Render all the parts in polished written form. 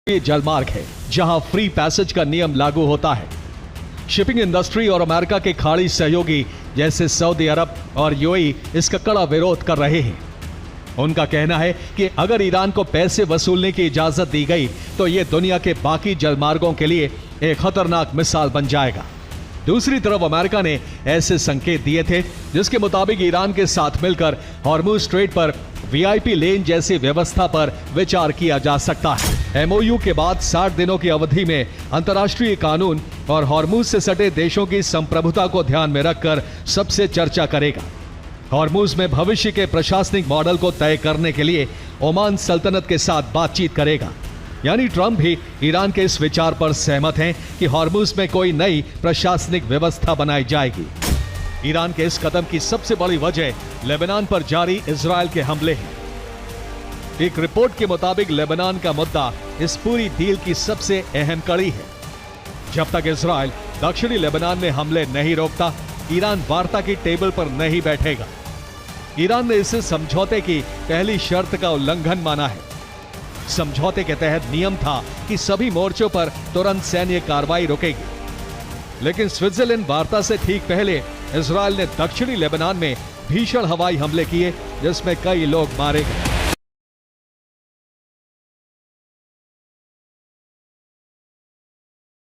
ये जलमार्ग है जहां फ्री पैसेज का नियम लागू होता है। शिपिंग इंडस्ट्री और अमेरिका के खाड़ी सहयोगी जैसे सऊदी अरब और यूएई इसका कड़ा विरोध कर रहे हैं। उनका कहना है कि अगर ईरान को पैसे वसूलने की इजाजत दी गई तो यह दुनिया के बाकी जलमार्गों के लिए एक खतरनाक मिसाल बन जाएगा। दूसरी तरफ अमेरिका ने ऐसे संकेत दिए थे जिसके मुताबिक ईरान के साथ मिलकर हॉर्मुज स्ट्रेट पर वीआईपी लेन जैसी व्यवस्था पर विचार किया जा सकता है। एमओयू के बाद 60 दिनों की अवधि में अंतर्राष्ट्रीय कानून और हॉर्मुज से सटे देशों की संप्रभुता को ध्यान में रखकर सबसे चर्चा करेगा। हॉर्मुज में भविष्य के प्रशासनिक मॉडल को तय करने के लिए ओमान सल्तनत के साथ बातचीत करेगा। यानी ट्रंप भी ईरान के इस विचार पर सहमत हैं कि हॉर्मुज में कोई नई प्रशासनिक व्यवस्था बनाई जाएगी। ईरान के इस कदम की सबसे बड़ी वजह लेबनान पर जारी इजरायल के हमले हैं। एक रिपोर्ट के मुताबिक लेबनान का मुद्दा इस पूरी डील की सबसे अहम कड़ी है। जब तक इजरायल दक्षिणी लेबनान में हमले नहीं रोकता, ईरान वार्ता की टेबल पर नहीं बैठेगा। ईरान ने इसे समझौते की पहली शर्त का उल्लंघन माना है। समझौते के तहत नियम था कि सभी मोर्चों पर तुरंत सैन्य कार्रवाई रुकेगी, लेकिन स्विट्जरलैंड वार्ता से ठीक पहले इजरायल ने दक्षिणी लेबनान में भीषण हवाई हमले किए जिसमें कई लोग मारे गए।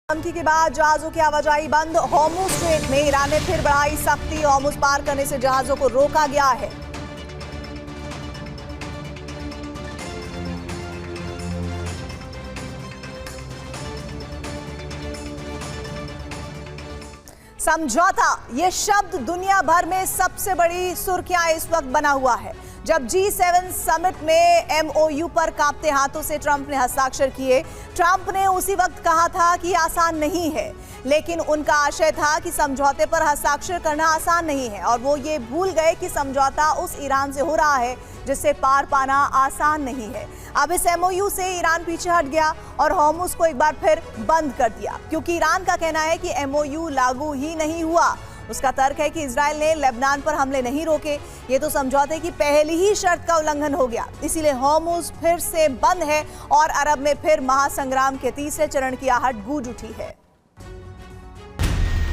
धमकी के बाद जहाजों की आवाजाही बंद। हॉर्मुज स्ट्रेट में ईरान ने फिर बढ़ाई सख्ती। हॉर्मुज पार करने से जहाजों को रोका गया है। समझौता, ये शब्द दुनिया भर में सबसे बड़ी सुर्खियां इस वक्त बना हुआ है। जब G7 समिट में एमओयू पर कांपते हाथों से ट्रंप ने हस्ताक्षर किए। ट्रंप ने उसी वक्त कहा था कि आसान नहीं है, लेकिन उनका आशय था कि समझौते पर हस्ताक्षर करना आसान नहीं है और वो ये भूल गए कि समझौता उस ईरान से हो रहा है जिससे पार पाना आसान नहीं है। अब इस एमओयू से ईरान पीछे हट गया और हॉर्मुज को एक बार फिर बंद कर दिया, क्योंकि ईरान का कहना है कि एमओयू लागू ही नहीं हुआ। उसका तर्क है कि इजरायल ने लेबनान पर हमले नहीं रोके, ये तो समझौते की पहली ही शर्त का उल्लंघन हो गया। इसीलिए हॉर्मुज फिर से बंद है और अरब में फिर महासंग्राम के तीसरे चरण की आहट गूंज उठी है।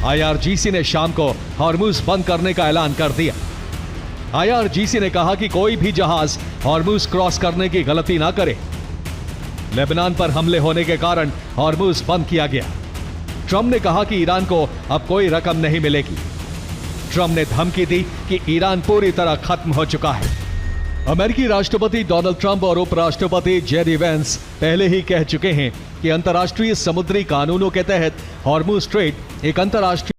आईआरजीसी ने शाम को हॉर्मुज बंद करने का ऐलान कर दिया। आईआरजीसी ने कहा कि कोई भी जहाज हॉर्मुज क्रॉस करने की गलती ना करे। लेबनान पर हमले होने के कारण हॉर्मुज बंद किया गया। ट्रंप ने कहा कि ईरान को अब कोई रकम नहीं मिलेगी। ट्रंप ने धमकी दी कि ईरान पूरी तरह खत्म हो चुका है। अमेरिकी राष्ट्रपति डोनाल्ड ट्रंप और उपराष्ट्रपति जेडी वेंस पहले ही कह चुके हैं कि अंतर्राष्ट्रीय समुद्री कानूनों के तहत हॉर्मुज स्ट्रेट एक अंतर्राष्ट्रीय